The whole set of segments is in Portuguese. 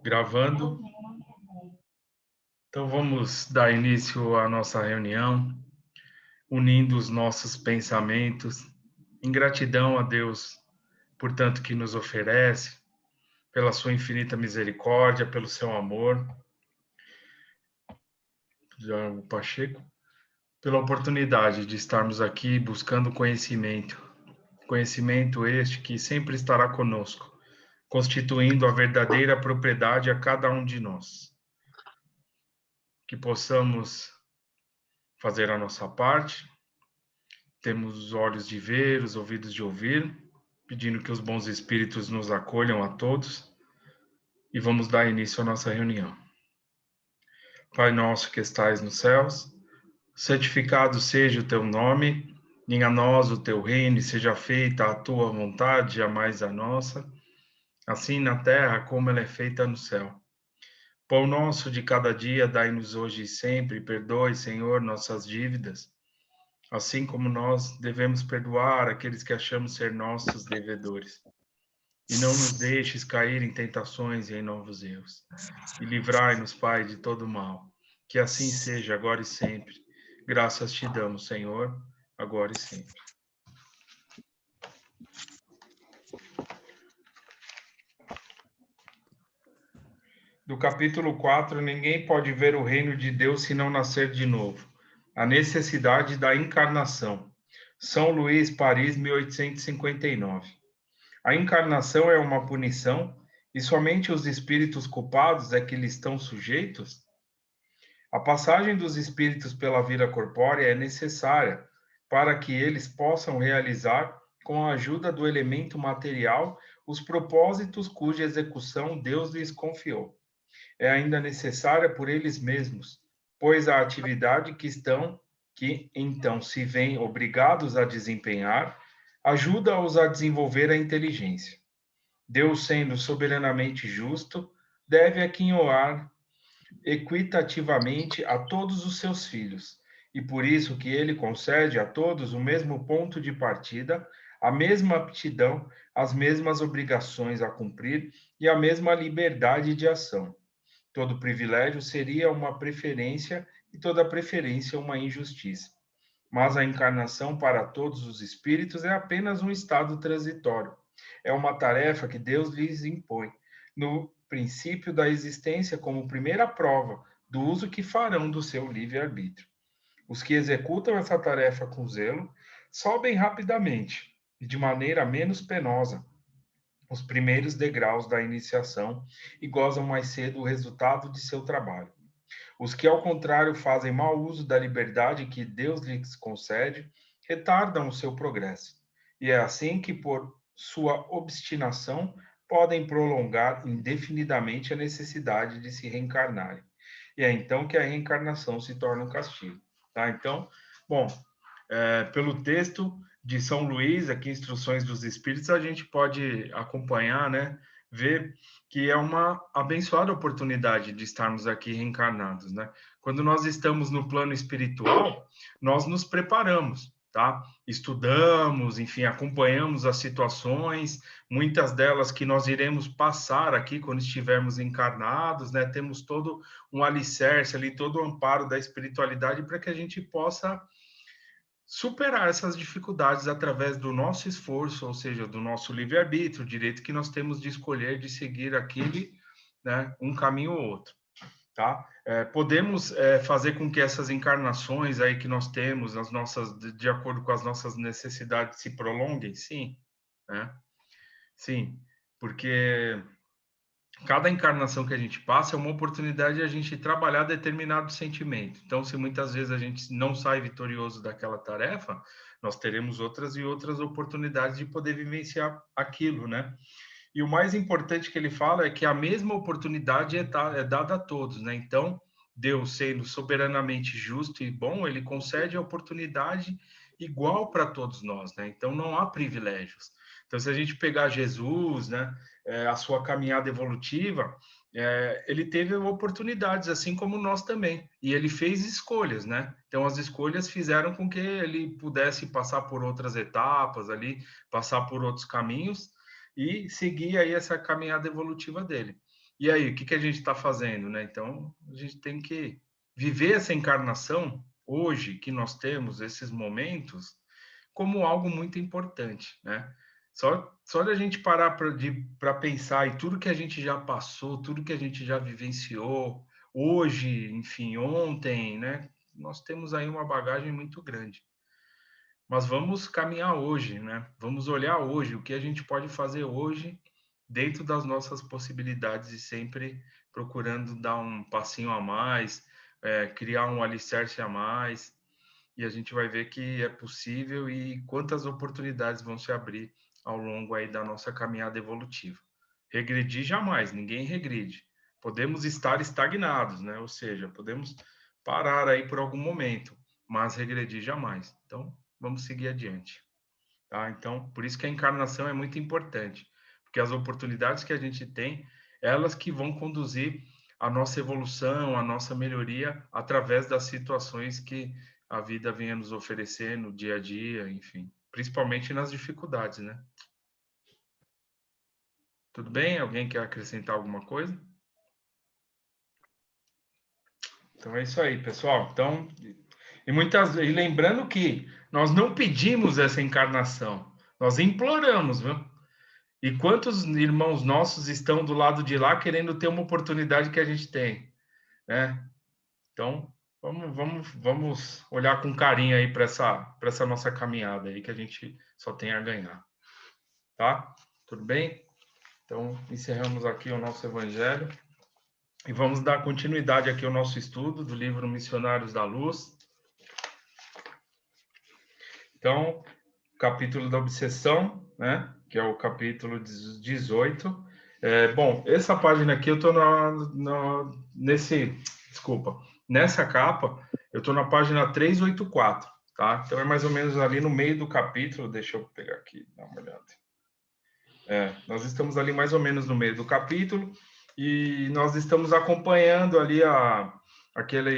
Gravando. Então vamos dar início à nossa reunião, unindo os nossos pensamentos, em gratidão a Deus por tanto que nos oferece, pela sua infinita misericórdia, pelo seu amor, Diogo Pacheco, pela oportunidade de estarmos aqui buscando conhecimento, conhecimento este que sempre estará conosco, constituindo a verdadeira propriedade a cada um de nós. Que possamos fazer a nossa parte, temos os olhos de ver, os ouvidos de ouvir, pedindo que os bons espíritos nos acolham a todos e vamos dar início à nossa reunião. Pai nosso que estais nos céus, santificado seja o teu nome, venha a nós o teu reino e seja feita a tua vontade, jamais a nossa, assim na terra como ela é feita no céu. Pão nosso de cada dia dai-nos hoje e sempre, perdoe, Senhor, nossas dívidas, assim como nós devemos perdoar aqueles que achamos ser nossos devedores. E não nos deixes cair em tentações e em novos erros. E livrai-nos, Pai, de todo mal. Que assim seja, agora e sempre. Graças te damos, Senhor, agora e sempre. Do capítulo 4, ninguém pode ver o reino de Deus se não nascer de novo. A necessidade da encarnação. São Luís, Paris, 1859. A encarnação é uma punição e somente os espíritos culpados é que lhe estão sujeitos? A passagem dos espíritos pela vida corpórea é necessária para que eles possam realizar, com a ajuda do elemento material, os propósitos cuja execução Deus lhes confiou. É ainda necessária por eles mesmos, pois a atividade que então se veem obrigados a desempenhar, ajuda-os a desenvolver a inteligência. Deus, sendo soberanamente justo, deve aquinhoar equitativamente a todos os seus filhos, e por isso que ele concede a todos o mesmo ponto de partida, a mesma aptidão, as mesmas obrigações a cumprir e a mesma liberdade de ação. Todo privilégio seria uma preferência e toda preferência uma injustiça. Mas a encarnação para todos os espíritos é apenas um estado transitório. É uma tarefa que Deus lhes impõe, no princípio da existência, como primeira prova do uso que farão do seu livre-arbítrio. Os que executam essa tarefa com zelo sobem rapidamente e de maneira menos penosa os primeiros degraus da iniciação e gozam mais cedo o resultado de seu trabalho. Os que, ao contrário, fazem mau uso da liberdade que Deus lhes concede, retardam o seu progresso. E é assim que, por sua obstinação, podem prolongar indefinidamente a necessidade de se reencarnarem. E é então que a reencarnação se torna um castigo. Tá? Então, bom, pelo texto de São Luís, aqui, Instruções dos Espíritos, a gente pode acompanhar, né, ver que é uma abençoada oportunidade de estarmos aqui reencarnados, né? Quando nós estamos no plano espiritual, nós nos preparamos, tá? Estudamos, enfim, acompanhamos as situações, muitas delas que nós iremos passar aqui quando estivermos encarnados, né? Temos todo um alicerce ali, todo o amparo da espiritualidade para que a gente possa superar essas dificuldades através do nosso esforço, ou seja, do nosso livre-arbítrio, o direito que nós temos de escolher, de seguir aquele, né, um caminho ou outro, tá? Podemos fazer com que essas encarnações aí que nós temos, as nossas, de acordo com as nossas necessidades, se prolonguem? Sim, né? Sim, porque cada encarnação que a gente passa é uma oportunidade de a gente trabalhar determinado sentimento. Então, se muitas vezes a gente não sai vitorioso daquela tarefa, nós teremos outras e outras oportunidades de poder vivenciar aquilo, né? E o mais importante que ele fala é que a mesma oportunidade é dada a todos, né? Então, Deus, sendo soberanamente justo e bom, ele concede a oportunidade igual para todos nós, né? Então, não há privilégios. Então, se a gente pegar Jesus, né, a sua caminhada evolutiva, ele teve oportunidades, assim como nós também. E ele fez escolhas, né? Então, as escolhas fizeram com que ele pudesse passar por outras etapas ali, passar por outros caminhos, e seguir aí essa caminhada evolutiva dele. E aí, o que que a gente está fazendo, né? Então, a gente tem que viver essa encarnação hoje que nós temos esses momentos como algo muito importante, né? Só da gente parar para pensar em tudo que a gente já passou, tudo que a gente já vivenciou, hoje, enfim, ontem, né? Nós temos aí uma bagagem muito grande. Mas vamos caminhar hoje, né? Vamos olhar hoje, o que a gente pode fazer hoje, dentro das nossas possibilidades e sempre procurando dar um passinho a mais, criar um alicerce a mais, e a gente vai ver que é possível e quantas oportunidades vão se abrir ao longo aí da nossa caminhada evolutiva. Regredir jamais, ninguém regride. Podemos estar estagnados, né? Ou seja, podemos parar aí por algum momento, mas regredir jamais. Então, vamos seguir adiante, tá? Então, por isso que a encarnação é muito importante, porque as oportunidades que a gente tem, elas que vão conduzir a nossa evolução, a nossa melhoria através das situações que a vida venha nos oferecer no dia a dia, enfim, principalmente nas dificuldades, né? Tudo bem? Alguém quer acrescentar alguma coisa? Então é isso aí, pessoal. Então, e lembrando que nós não pedimos essa encarnação, nós imploramos, viu? E quantos irmãos nossos estão do lado de lá querendo ter uma oportunidade que a gente tem, né? Então, vamos olhar com carinho aí para essa nossa caminhada aí que a gente só tem a ganhar, tá? Tudo bem? Então, encerramos aqui o nosso evangelho e vamos dar continuidade aqui ao nosso estudo do livro Missionários da Luz. Então, capítulo da obsessão, né? Que é o capítulo 18. Bom, essa página aqui eu estou nessa capa, eu estou na página 384, tá? Então é mais ou menos ali no meio do capítulo, deixa eu pegar aqui, dar uma olhada. Nós estamos ali mais ou menos no meio do capítulo e nós estamos acompanhando ali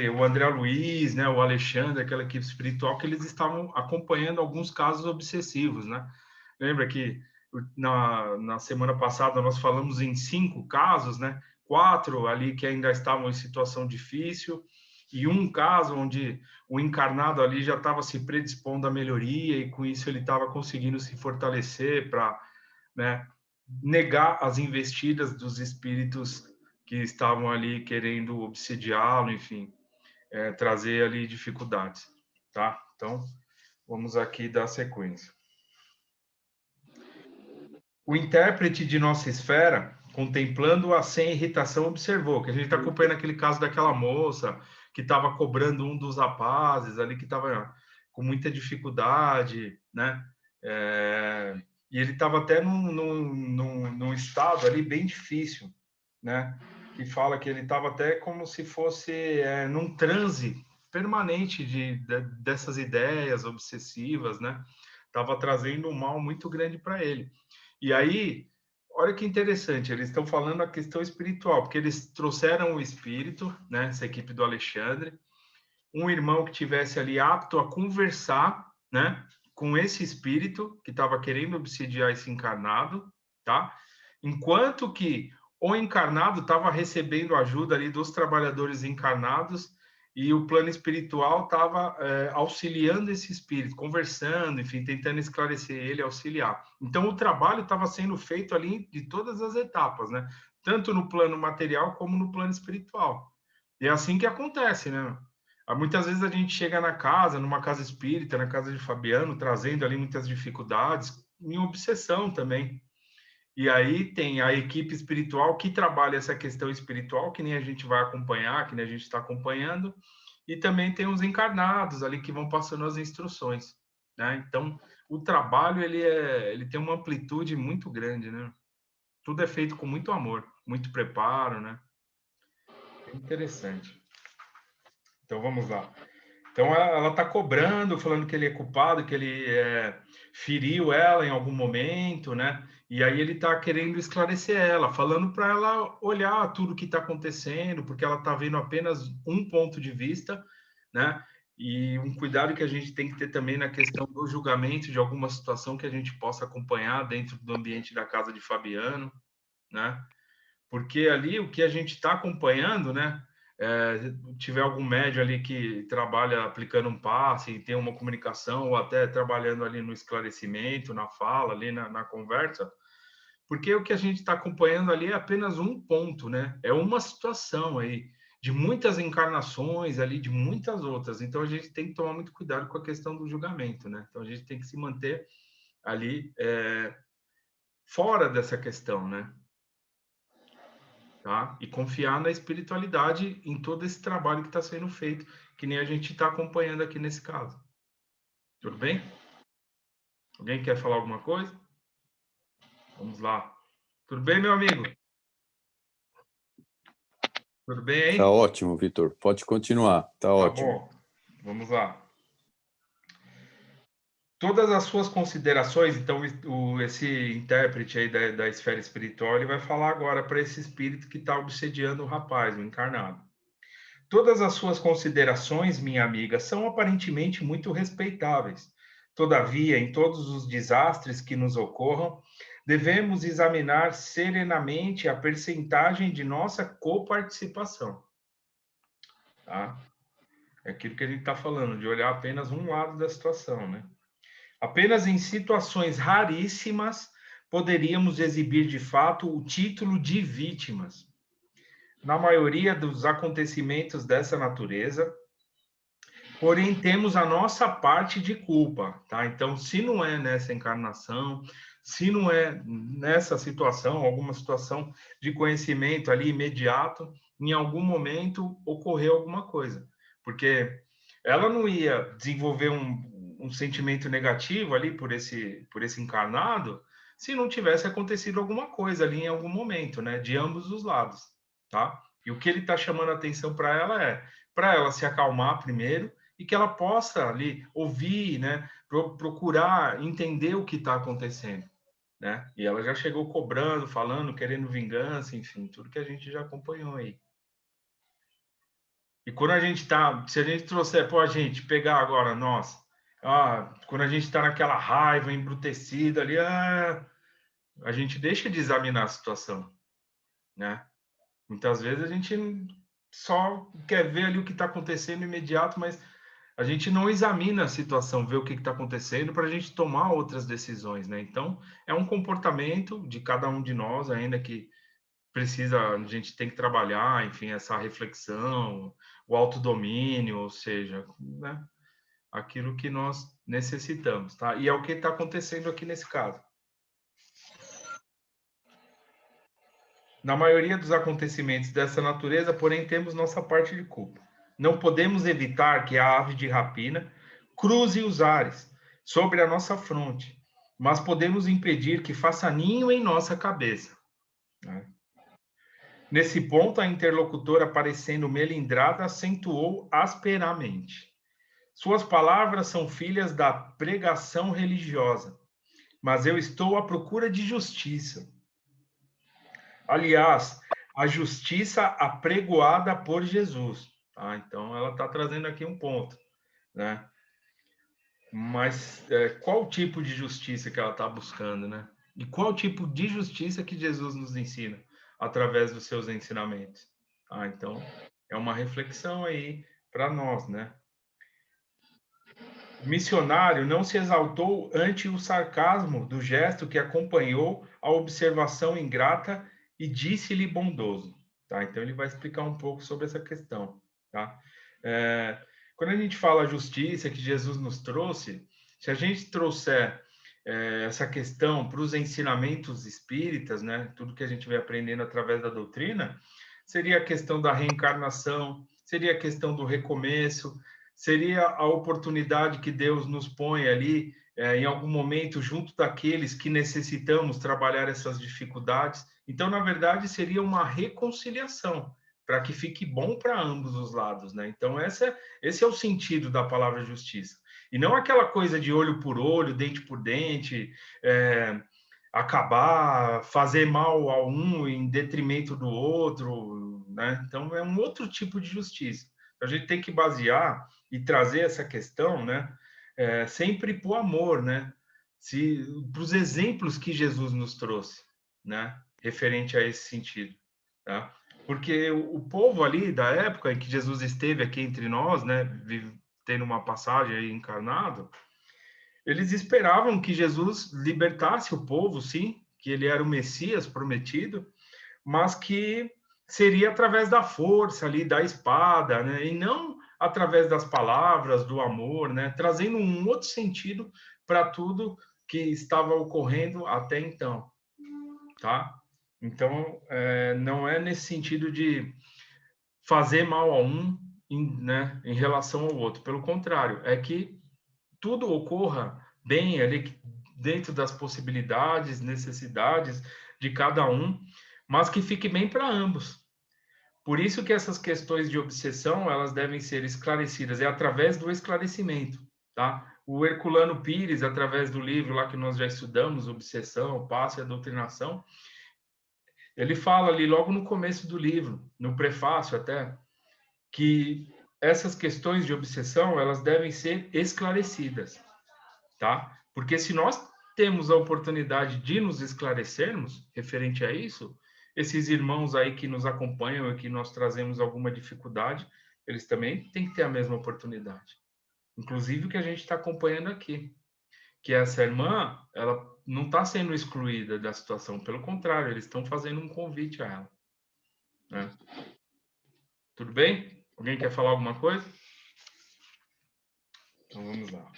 o André Luiz, né, o Alexandre, aquela equipe espiritual, que eles estavam acompanhando alguns casos obsessivos, né? Lembra que na semana passada nós falamos em 5 casos, né? 4 ali que ainda estavam em situação difícil e um caso onde o encarnado ali já estava se predispondo à melhoria e com isso ele estava conseguindo se fortalecer para, né, negar as investidas dos espíritos que estavam ali querendo obsediá-lo, enfim, trazer ali dificuldades, tá? Então, vamos aqui dar sequência. O intérprete de nossa esfera, contemplando-a sem irritação, observou que a gente está acompanhando aquele caso daquela moça que estava cobrando um dos rapazes ali, que estava com muita dificuldade, né? E ele estava até num estado ali bem difícil, né? Que fala que ele estava até como se fosse num transe permanente dessas ideias obsessivas, né? Estava trazendo um mal muito grande para ele. E aí, olha que interessante, eles estão falando a questão espiritual, porque eles trouxeram o espírito, né? Essa equipe do Alexandre, um irmão que tivesse ali apto a conversar, né, com esse espírito que estava querendo obsidiar esse encarnado, tá? Enquanto que o encarnado estava recebendo ajuda ali dos trabalhadores encarnados e o plano espiritual estava auxiliando esse espírito, conversando, enfim, tentando esclarecer ele, auxiliar. Então, o trabalho estava sendo feito ali de todas as etapas, né? Tanto no plano material como no plano espiritual. E é assim que acontece, né? Muitas vezes a gente chega na casa, numa casa espírita, na casa de Fabiano, trazendo ali muitas dificuldades, em obsessão também. E aí tem a equipe espiritual que trabalha essa questão espiritual, que nem a gente vai acompanhar, que nem a gente está acompanhando, e também tem os encarnados ali que vão passando as instruções, né? Então, o trabalho ele tem uma amplitude muito grande, né? Tudo é feito com muito amor, muito preparo, né? É interessante. Então, vamos lá. Então, ela está cobrando, falando que ele é culpado, que ele feriu ela em algum momento, né? E aí ele está querendo esclarecer ela, falando para ela olhar tudo que está acontecendo, porque ela está vendo apenas um ponto de vista, né? E um cuidado que a gente tem que ter também na questão do julgamento de alguma situação que a gente possa acompanhar dentro do ambiente da casa de Fabiano, né? porque ali o que a gente está acompanhando, né? Tiver algum médium ali que trabalha aplicando um passe e tem uma comunicação, ou até trabalhando ali no esclarecimento, na fala, ali na conversa, porque o que a gente está acompanhando ali é apenas um ponto, né? É uma situação aí, de muitas encarnações ali, de muitas outras. Então a gente tem que tomar muito cuidado com a questão do julgamento, né? Então a gente tem que se manter ali fora dessa questão, né? Tá? E confiar na espiritualidade em todo esse trabalho que está sendo feito, que nem a gente está acompanhando aqui nesse caso. Tudo bem? Alguém quer falar alguma coisa? Vamos lá. Tudo bem, meu amigo? Tudo bem Tá aí? ótimo, Vitor. Pode continuar. Tá Tá ótimo. bom. Vamos lá. Todas as suas considerações, então, esse intérprete aí da esfera espiritual, ele vai falar agora para esse espírito que está obsediando o rapaz, o encarnado. Todas as suas considerações, minha amiga, são aparentemente muito respeitáveis. Todavia, em todos os desastres que nos ocorram, devemos examinar serenamente a percentagem de nossa coparticipação. Tá? É aquilo que a gente está falando, de olhar apenas um lado da situação, né? Apenas em situações raríssimas poderíamos exibir de fato o título de vítimas. Na maioria dos acontecimentos dessa natureza, porém temos a nossa parte de culpa, tá? Então, se não é nessa encarnação, se não é nessa situação, alguma situação de conhecimento ali imediato, em algum momento ocorreu alguma coisa, porque ela não ia desenvolver um sentimento negativo ali por esse encarnado, se não tivesse acontecido alguma coisa ali em algum momento, né? De ambos os lados, tá? E o que ele está chamando a atenção para ela se acalmar primeiro e que ela possa ali ouvir, né, procurar entender o que está acontecendo, né? E ela já chegou cobrando, falando, querendo vingança, enfim, tudo que a gente já acompanhou aí. E quando a gente tá, se a gente trouxer, pô, a gente pegar agora nós, quando a gente está naquela raiva embrutecida ali, a gente deixa de examinar a situação, né? Muitas vezes a gente só quer ver ali o que está acontecendo imediato, mas a gente não examina a situação, vê o que está acontecendo para a gente tomar outras decisões, né? Então, é um comportamento de cada um de nós ainda que precisa, a gente tem que trabalhar, enfim, essa reflexão, o autodomínio, ou seja, né? Aquilo que nós necessitamos, tá? E é o que está acontecendo aqui nesse caso. Na maioria dos acontecimentos dessa natureza, porém, temos nossa parte de culpa. Não podemos evitar que a ave de rapina cruze os ares sobre a nossa fronte, mas podemos impedir que faça ninho em nossa cabeça, né? Nesse ponto, a interlocutora, parecendo melindrada, acentuou asperamente. Suas palavras são filhas da pregação religiosa, mas eu estou à procura de justiça. Aliás, a justiça apregoada por Jesus. Tá? Então, ela está trazendo aqui um ponto, né? Mas qual tipo de justiça que ela está buscando, né? E qual tipo de justiça que Jesus nos ensina através dos seus ensinamentos? Ah, então, é uma reflexão aí para nós, né? O missionário não se exaltou ante o sarcasmo do gesto que acompanhou a observação ingrata e disse-lhe bondoso. Tá? Então, ele vai explicar um pouco sobre essa questão. Tá? É, quando a gente fala a justiça que Jesus nos trouxe, se a gente trouxer essa questão para os ensinamentos espíritas, né, tudo que a gente vai aprendendo através da doutrina, seria a questão da reencarnação, seria a questão do recomeço, seria a oportunidade que Deus nos põe ali, em algum momento, junto daqueles que necessitamos trabalhar essas dificuldades. Então, na verdade, seria uma reconciliação, para que fique bom para ambos os lados, né? Então, esse é o sentido da palavra justiça. E não aquela coisa de olho por olho, dente por dente, acabar, fazer mal a um em detrimento do outro, né? Então, é um outro tipo de justiça. A gente tem que basear e trazer essa questão, né? Sempre para o amor, né? Para os exemplos que Jesus nos trouxe, né? Referente a esse sentido. tá? Porque o povo ali da época em que Jesus esteve aqui entre nós, né, tendo uma passagem aí encarnado, eles esperavam que Jesus libertasse o povo, sim, que ele era o Messias prometido, mas que seria através da força ali, da espada, né? E não através das palavras, do amor, né? Trazendo um outro sentido para tudo que estava ocorrendo até então, tá? Então, não é nesse sentido de fazer mal a um, né, em relação ao outro. Pelo contrário, é que tudo ocorra bem ali dentro das possibilidades, necessidades de cada um, mas que fique bem para ambos. Por isso que essas questões de obsessão, elas devem ser esclarecidas, é através do esclarecimento, tá? O Herculano Pires, através do livro lá que nós já estudamos, Obsessão, o Passo e a Doutrinação, ele fala ali logo no começo do livro, no prefácio até, que essas questões de obsessão, elas devem ser esclarecidas, tá? Porque se nós temos a oportunidade de nos esclarecermos referente a isso, esses irmãos aí que nos acompanham e que nós trazemos alguma dificuldade, eles também têm que ter a mesma oportunidade. Inclusive o que a gente está acompanhando aqui, que essa irmã, ela não está sendo excluída da situação, pelo contrário, eles estão fazendo um convite a ela, né? Tudo bem? Alguém quer falar alguma coisa? Então vamos lá.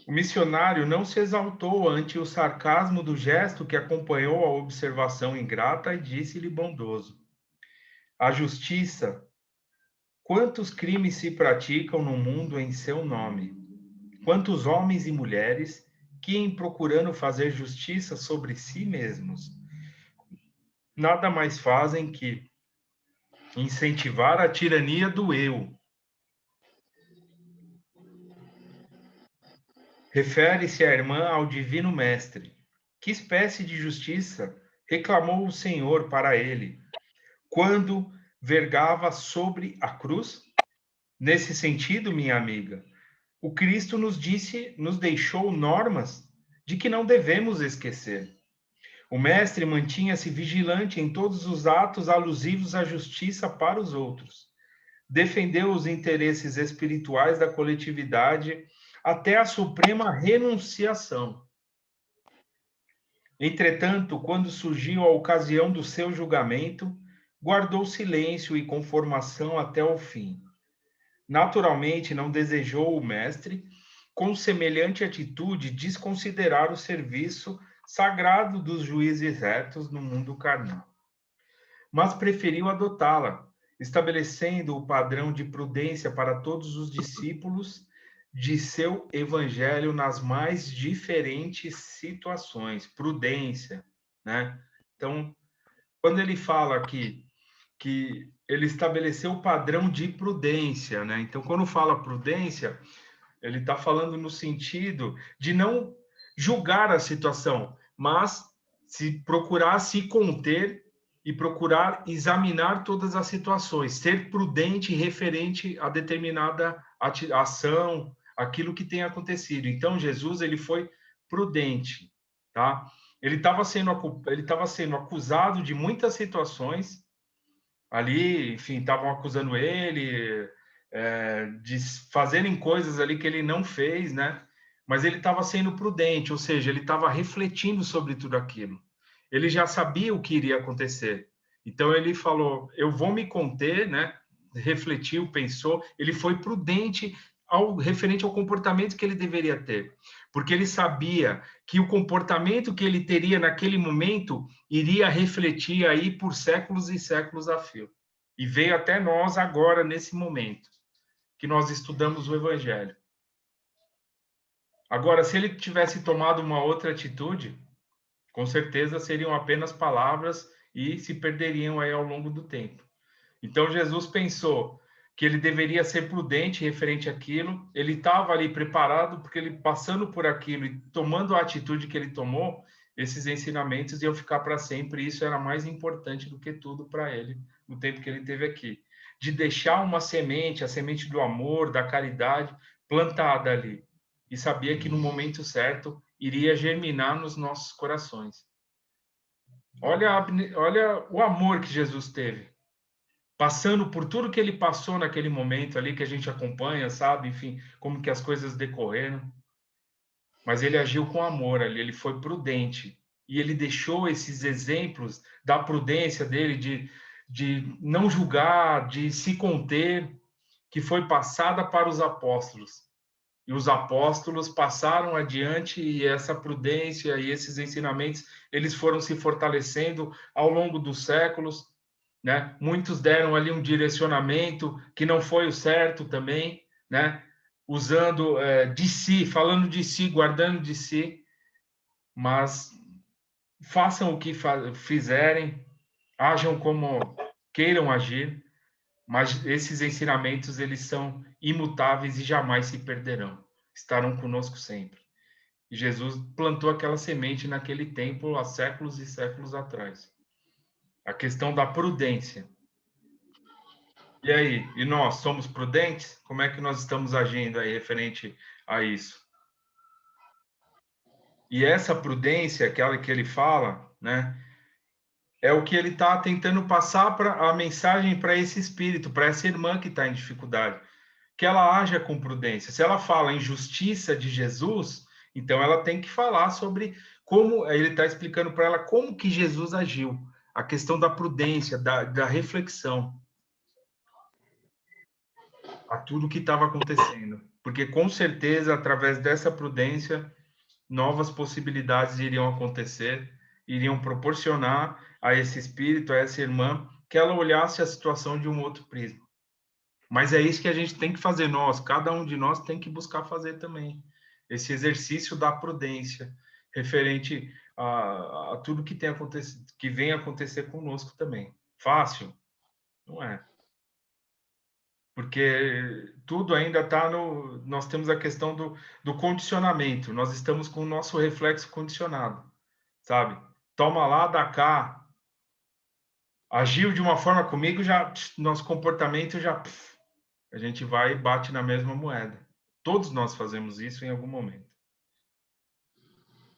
O missionário não se exaltou ante o sarcasmo do gesto que acompanhou a observação ingrata e disse-lhe bondoso: a justiça, quantos crimes se praticam no mundo em seu nome? Quantos homens e mulheres que, em procurando fazer justiça sobre si mesmos, nada mais fazem que incentivar a tirania do eu. Refere-se a irmã ao Divino Mestre. Que espécie de justiça reclamou o Senhor para ele, quando vergava sobre a cruz? Nesse sentido, minha amiga, o Cristo nos deixou normas de que não devemos esquecer. O mestre mantinha-se vigilante em todos os atos alusivos à justiça para os outros. Defendeu os interesses espirituais da coletividade até a suprema renunciação. Entretanto, quando surgiu a ocasião do seu julgamento, guardou silêncio e conformação até o fim. Naturalmente, não desejou o mestre, com semelhante atitude, desconsiderar o serviço sagrado dos juízes retos no mundo carnal, mas preferiu adotá-la, estabelecendo o padrão de prudência para todos os discípulos de seu evangelho nas mais diferentes situações. Prudência, né? Então, quando ele fala aqui que ele estabeleceu o padrão de prudência, né? Então, quando fala prudência, ele está falando no sentido de não julgar a situação, mas se procurar se conter e procurar examinar todas as situações, ser prudente referente a determinada ação, aquilo que tem acontecido. Então, Jesus ele foi prudente, tá? Ele estava sendo acusado de muitas situações ali, enfim, estavam acusando ele de fazerem coisas ali que ele não fez, né? Mas ele estava sendo prudente, ou seja, ele estava refletindo sobre tudo aquilo. Ele já sabia o que iria acontecer. Então ele falou: eu vou me conter, né? Refletiu, pensou. Ele foi prudente referente ao comportamento que ele deveria ter, porque ele sabia que o comportamento que ele teria naquele momento iria refletir aí por séculos e séculos a fio. E veio até nós agora, nesse momento, que nós estudamos o Evangelho. Agora, se ele tivesse tomado uma outra atitude, com certeza seriam apenas palavras e se perderiam aí ao longo do tempo. Então, Jesus pensou que ele deveria ser prudente referente àquilo, ele estava ali preparado, porque ele passando por aquilo e tomando a atitude que ele tomou, esses ensinamentos iam ficar para sempre, e isso era mais importante do que tudo para ele, no tempo que ele teve aqui. De deixar uma semente, a semente do amor, da caridade, plantada ali. E sabia que no momento certo iria germinar nos nossos corações. Olha o amor que Jesus teve, passando por tudo que ele passou naquele momento ali que a gente acompanha, sabe? Enfim, como que as coisas decorreram. Mas ele agiu com amor ali, ele foi prudente. E ele deixou esses exemplos da prudência dele, de não julgar, de se conter, que foi passada para os apóstolos. E os apóstolos passaram adiante e essa prudência e esses ensinamentos, eles foram se fortalecendo ao longo dos séculos, né? Muitos deram ali um direcionamento que não foi o certo também, né? Usando de si, falando de si, guardando de si, mas façam o que fizerem, ajam como queiram agir, mas esses ensinamentos eles são imutáveis e jamais se perderão. Estarão conosco sempre. E Jesus plantou aquela semente naquele templo há séculos e séculos atrás. A questão da prudência. E aí, e nós somos prudentes? Como é que nós estamos agindo aí referente a isso? E essa prudência, aquela que ele fala, né, é o que ele está tentando passar para a mensagem para esse espírito, para essa irmã que está em dificuldade, que ela haja com prudência. Se ela fala em justiça de Jesus, então ela tem que falar sobre como ele está explicando para ela como que Jesus agiu, a questão da prudência, da reflexão a tudo que estava acontecendo, porque com certeza através dessa prudência novas possibilidades iriam acontecer, iriam proporcionar a esse espírito, a essa irmã, que ela olhasse a situação de um outro prisma. Mas é isso que a gente tem que fazer nós, cada um de nós tem que buscar fazer também. Esse exercício da prudência, referente a tudo que tem acontecido, que vem acontecer conosco também. Fácil? Não é. Porque tudo ainda está no. Nós temos a questão do condicionamento, nós estamos com o nosso reflexo condicionado, sabe? Toma lá, dá cá. Agiu de uma forma comigo, já nosso comportamento já a gente vai e bate na mesma moeda. Todos nós fazemos isso em algum momento.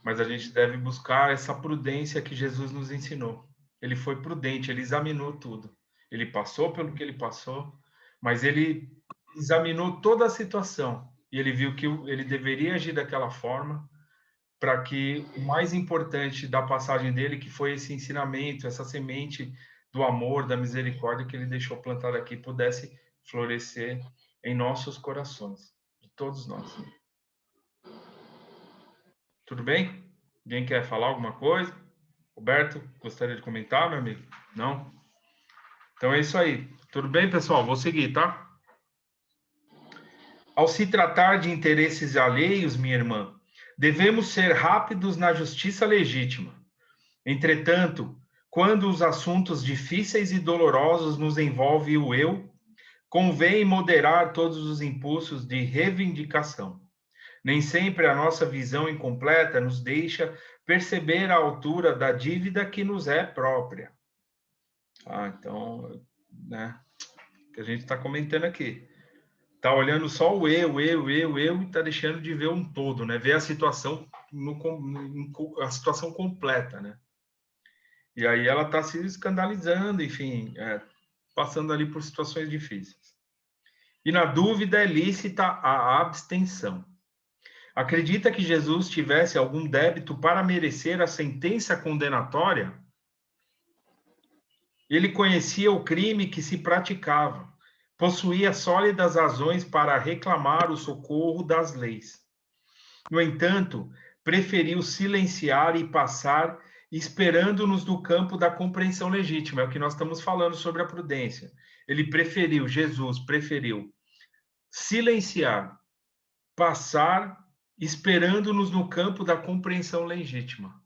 Mas a gente deve buscar essa prudência que Jesus nos ensinou. Ele foi prudente, ele examinou tudo. Ele passou pelo que ele passou, mas ele examinou toda a situação e ele viu que ele deveria agir daquela forma para que o mais importante da passagem dele, que foi esse ensinamento, essa semente do amor, da misericórdia que ele deixou plantada aqui, pudesse florescer em nossos corações, de todos nós. Tudo bem? Alguém quer falar alguma coisa? Roberto, gostaria de comentar, meu amigo? Não? Então é isso aí. Tudo bem, pessoal? Vou seguir, tá? Ao se tratar de interesses alheios, minha irmã, devemos ser rápidos na justiça legítima. Entretanto, quando os assuntos difíceis e dolorosos nos envolve o eu, convém moderar todos os impulsos de reivindicação. Nem sempre a nossa visão incompleta nos deixa perceber a altura da dívida que nos é própria. Então, né, que a gente está comentando aqui. Está olhando só o eu, e está deixando de ver um todo, né? Ver a situação a situação completa, né? E aí ela está se escandalizando, enfim, passando ali por situações difíceis. E na dúvida é lícita a abstenção. Acredita que Jesus tivesse algum débito para merecer a sentença condenatória? Ele conhecia o crime que se praticava, possuía sólidas razões para reclamar o socorro das leis. No entanto, preferiu silenciar e passar, esperando-nos do campo da compreensão legítima. É o que nós estamos falando sobre a prudência. Jesus preferiu silenciar, passar, esperando-nos no campo da compreensão legítima.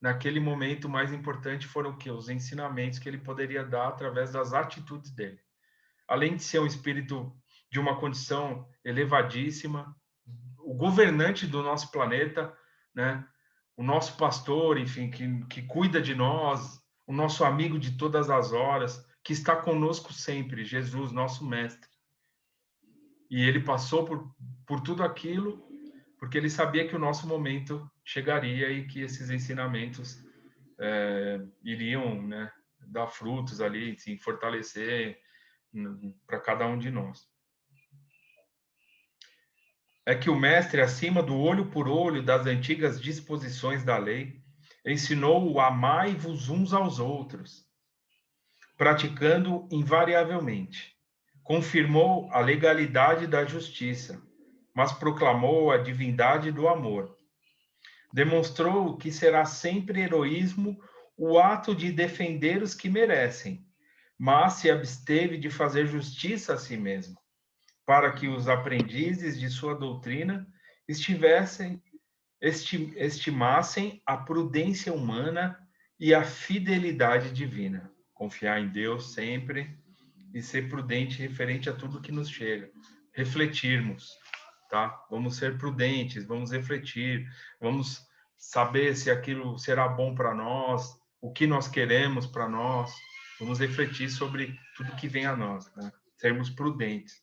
Naquele momento, o mais importante foram o quê? Os ensinamentos que ele poderia dar através das atitudes dele. Além de ser um espírito de uma condição elevadíssima, o governante do nosso planeta, né? O nosso pastor, enfim, que cuida de nós, o nosso amigo de todas as horas, que está conosco sempre, Jesus, nosso mestre. E ele passou por tudo aquilo porque ele sabia que o nosso momento chegaria e que esses ensinamentos iriam, né, dar frutos ali, se fortalecer para cada um de nós. É que o mestre, acima do olho por olho das antigas disposições da lei, ensinou o amai-vos uns aos outros, praticando invariavelmente. Confirmou a legalidade da justiça, mas proclamou a divindade do amor. Demonstrou que será sempre heroísmo o ato de defender os que merecem, mas se absteve de fazer justiça a si mesmo, para que os aprendizes de sua doutrina estimassem a prudência humana e a fidelidade divina. Confiar em Deus sempre e ser prudente referente a tudo que nos chega. Refletirmos, tá? Vamos ser prudentes, vamos refletir, vamos saber se aquilo será bom para nós, o que nós queremos para nós. Vamos refletir sobre tudo que vem a nós, né? Sermos prudentes.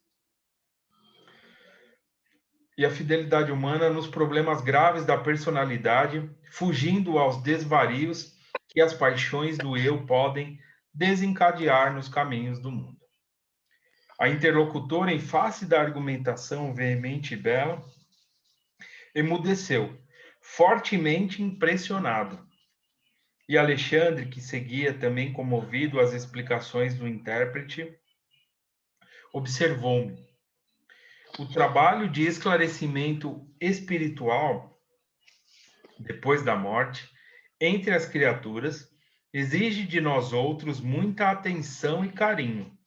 E a fidelidade humana nos problemas graves da personalidade, fugindo aos desvarios que as paixões do eu podem desencadear nos caminhos do mundo. A interlocutora, em face da argumentação veemente e bela, emudeceu, fortemente impressionado. E Alexandre, que seguia também comovido as explicações do intérprete, observou-me. O trabalho de esclarecimento espiritual, depois da morte, entre as criaturas, exige de nós outros muita atenção e carinho.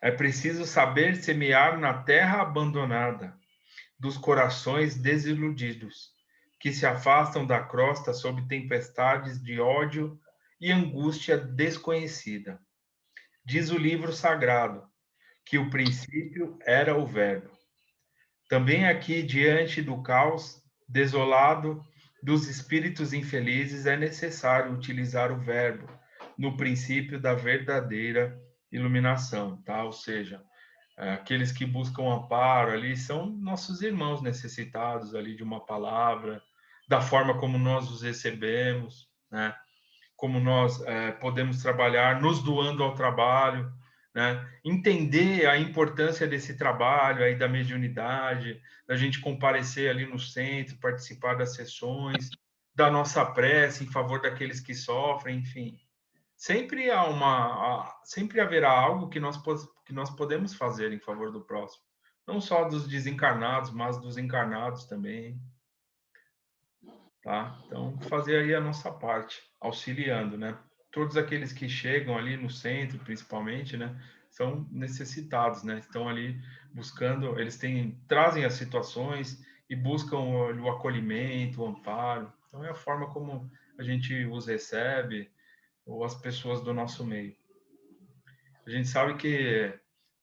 É preciso saber semear na terra abandonada dos corações desiludidos, que se afastam da crosta sob tempestades de ódio e angústia desconhecida. Diz o livro sagrado que o princípio era o Verbo. Também aqui, diante do caos desolado dos espíritos infelizes, é necessário utilizar o Verbo no princípio da verdadeira iluminação, tá? Ou seja, aqueles que buscam amparo ali são nossos irmãos necessitados ali de uma palavra, da forma como nós os recebemos, né? Como nós podemos trabalhar, nos doando ao trabalho, né? Entender a importância desse trabalho aí da mediunidade, da gente comparecer ali no centro, participar das sessões, da nossa prece em favor daqueles que sofrem, enfim. Sempre haverá algo que nós podemos fazer em favor do próximo, não só dos desencarnados, mas dos encarnados também, tá? Então, fazer aí a nossa parte, auxiliando, né? Todos aqueles que chegam ali no centro, principalmente, né, são necessitados, né? Estão ali buscando, trazem as situações e buscam o acolhimento, o amparo. Então, é a forma como a gente os recebe, ou as pessoas do nosso meio. A gente sabe que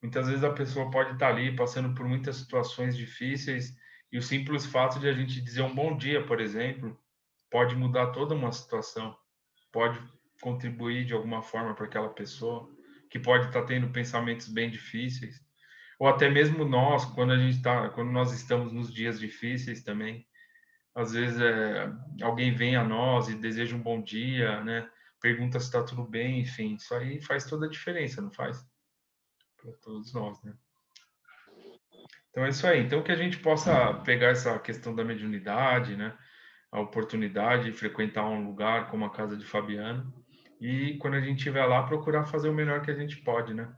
muitas vezes a pessoa pode estar ali passando por muitas situações difíceis e o simples fato de a gente dizer um bom dia, por exemplo, pode mudar toda uma situação, pode contribuir de alguma forma para aquela pessoa que pode estar tendo pensamentos bem difíceis, ou até mesmo nós, quando nós estamos nos dias difíceis também, às vezes alguém vem a nós e deseja um bom dia, né? Pergunta se está tudo bem, enfim, isso aí faz toda a diferença, não faz? Para todos nós, né? Então é isso aí. Então que a gente possa pegar essa questão da mediunidade, né? A oportunidade de frequentar um lugar como a casa de Fabiano e quando a gente estiver lá procurar fazer o melhor que a gente pode, né?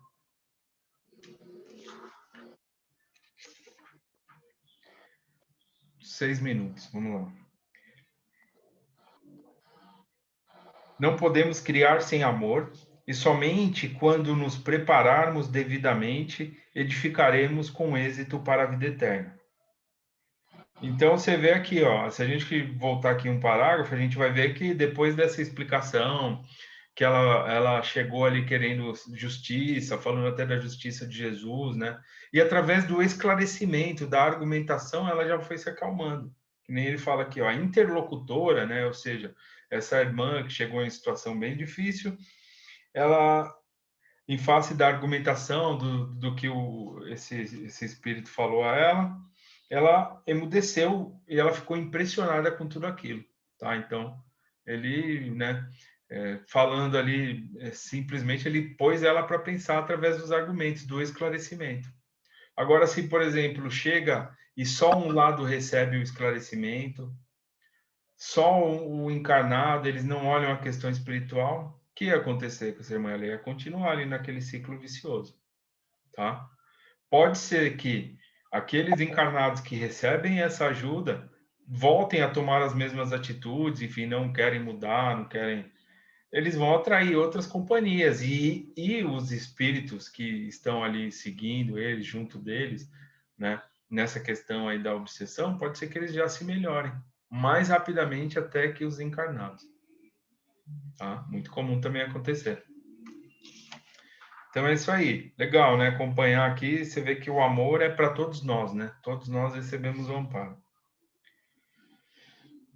Seis minutos, vamos lá. Não podemos criar sem amor, e somente quando nos prepararmos devidamente edificaremos com êxito para a vida eterna. Então você vê aqui, ó, se a gente voltar aqui um parágrafo, a gente vai ver que depois dessa explicação, que ela chegou ali querendo justiça, falando até da justiça de Jesus, né? E através do esclarecimento, da argumentação, ela já foi se acalmando. Que nem ele fala aqui, ó, a interlocutora, né? Ou seja, essa irmã que chegou em situação bem difícil, ela, em face da argumentação do que esse espírito falou a ela emudeceu e ela ficou impressionada com tudo aquilo, tá? Então, ele, né? falando ali, simplesmente ele pôs ela para pensar através dos argumentos, do esclarecimento. Agora, se, por exemplo, chega e só um lado recebe o esclarecimento, só o encarnado, eles não olham a questão espiritual, o que ia acontecer com essa irmã? Ela ia continuar ali naquele ciclo vicioso, tá? Pode ser que aqueles encarnados que recebem essa ajuda voltem a tomar as mesmas atitudes, enfim, não querem mudar, não querem. Eles vão atrair outras companhias e os espíritos que estão ali seguindo eles, junto deles, né? Nessa questão aí da obsessão, pode ser que eles já se melhorem mais rapidamente até que os encarnados, tá? Muito comum também acontecer. Então é isso aí. Legal, né? Acompanhar aqui, você vê que o amor é para todos nós, né? Todos nós recebemos o amparo.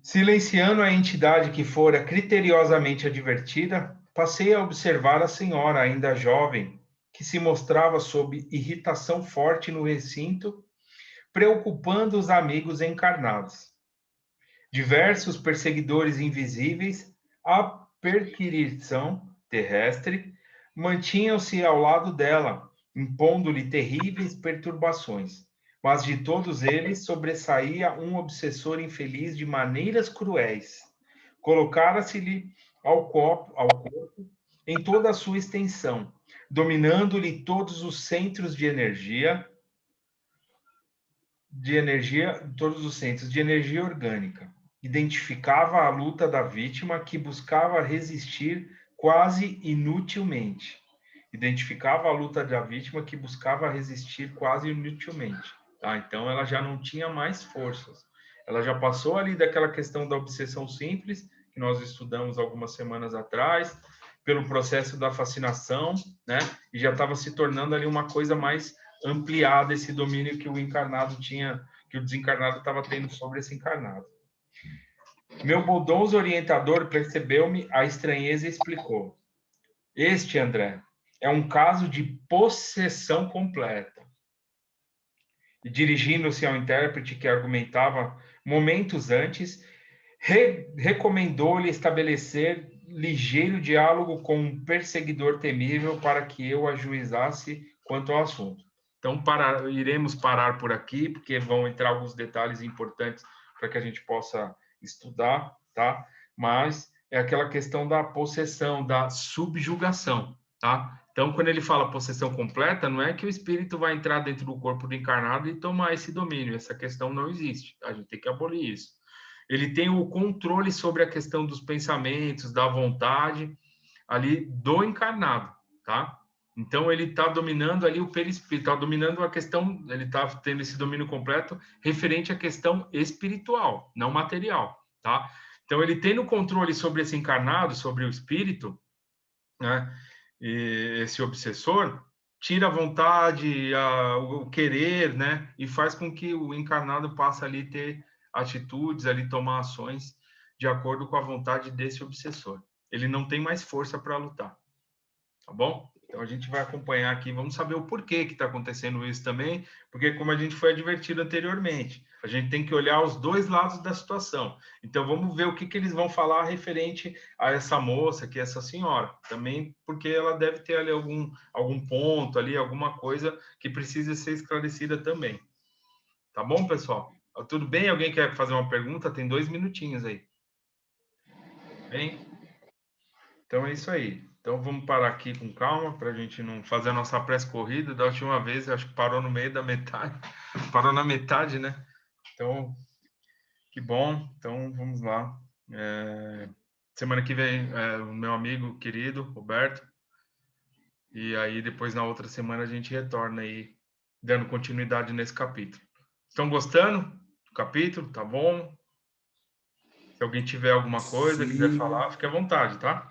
Silenciando a entidade que fora criteriosamente advertida, passei a observar a senhora, ainda jovem, que se mostrava sob irritação forte no recinto, preocupando os amigos encarnados. Diversos perseguidores invisíveis, à perquisição terrestre, mantinham-se ao lado dela, impondo-lhe terríveis perturbações. Mas de todos eles sobressaía um obsessor infeliz de maneiras cruéis. Colocara-se-lhe ao corpo em toda a sua extensão, dominando-lhe todos os centros todos os centros de energia orgânica. Identificava a luta da vítima que buscava resistir quase inutilmente. Identificava a luta da vítima que buscava resistir quase inutilmente. Tá? Então, ela já não tinha mais forças. Ela já passou ali daquela questão da obsessão simples, que nós estudamos algumas semanas atrás, pelo processo da fascinação, né? E já estava se tornando ali uma coisa mais ampliada, esse domínio que o encarnado tinha, que o desencarnado estava tendo sobre esse encarnado. Meu bondoso orientador percebeu-me a estranheza e explicou: este, André, é um caso de possessão completa. E dirigindo-se ao intérprete que argumentava momentos antes, recomendou-lhe estabelecer ligeiro diálogo com um perseguidor temível para que eu ajuizasse quanto ao assunto. Então, iremos parar por aqui, porque vão entrar alguns detalhes importantes para que a gente possa estudar, tá? Mas é aquela questão da possessão, da subjugação, tá? Então, quando ele fala possessão completa, não é que o espírito vai entrar dentro do corpo do encarnado e tomar esse domínio. Essa questão não existe. A gente tem que abolir isso. Ele tem o controle sobre a questão dos pensamentos, da vontade, ali do encarnado, tá? Então, ele está dominando ali o perispírito, está dominando a questão, ele está tendo esse domínio completo referente à questão espiritual, não material, tá? Então, ele tem o controle sobre esse encarnado, sobre o espírito, né? E esse obsessor tira a vontade, o querer, né? E faz com que o encarnado passe ali ter atitudes, ali tomar ações de acordo com a vontade desse obsessor. Ele não tem mais força para lutar, tá bom? Então a gente vai acompanhar aqui, vamos saber o porquê que está acontecendo isso também, porque como a gente foi advertido anteriormente, a gente tem que olhar os dois lados da situação. Então vamos ver o que eles vão falar referente a essa moça, que é essa senhora, também porque ela deve ter ali algum ponto ali, alguma coisa que precisa ser esclarecida também. Tá bom, pessoal? Tudo bem? Alguém quer fazer uma pergunta? Tem 2 minutinhos aí. Bem? Então é isso aí. Então vamos parar aqui com calma para a gente não fazer a nossa pré-corrida. Da última vez, acho que parou no meio da metade. Parou na metade, né? Então, que bom. Então vamos lá. Semana que vem, o meu amigo querido, Roberto. E aí depois na outra semana a gente retorna aí, dando continuidade nesse capítulo. Estão gostando do capítulo? Tá bom? Se alguém tiver alguma coisa, quiser falar, fique à vontade, tá?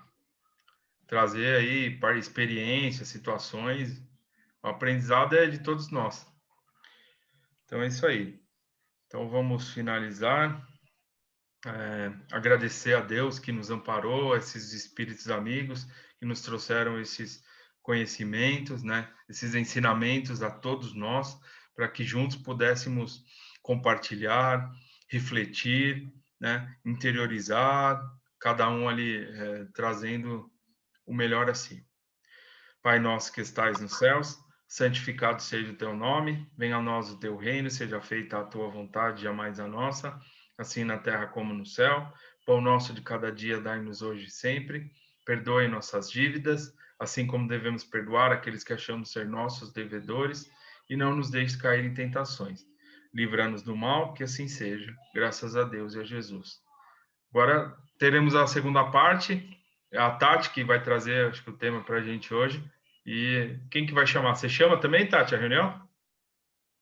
Trazer aí para experiências, situações. O aprendizado é de todos nós. Então é isso aí. Então vamos finalizar. Agradecer a Deus que nos amparou, esses espíritos amigos que nos trouxeram esses conhecimentos, né? Esses ensinamentos a todos nós, para que juntos pudéssemos compartilhar, refletir, né? Interiorizar, cada um ali trazendo o melhor a si. Pai nosso que estais nos céus, santificado seja o teu nome, venha a nós o teu reino, seja feita a tua vontade, jamais a nossa, assim na terra como no céu. Pão nosso de cada dia dai-nos hoje e sempre. Perdoe nossas dívidas, assim como devemos perdoar aqueles que achamos ser nossos devedores, e não nos deixes cair em tentações. Livra-nos do mal, que assim seja. Graças a Deus e a Jesus. Agora teremos a segunda parte, a Tati que vai trazer, acho que o tema para a gente hoje. E quem que vai chamar? Você chama também, Tati, a reunião?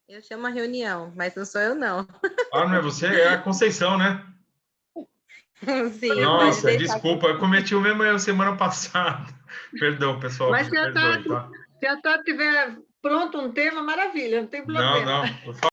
Eu chamo a reunião, mas não sou eu, não. Ah, não é você? É a Conceição, né? Sim, Nossa, pode deixar. desculpa, eu cometi o mesmo erro semana passada. Perdão, pessoal, Mas me perdoe, tá? se a Tati tiver pronto um tema, maravilha, não tem Não, problema. não, por favor.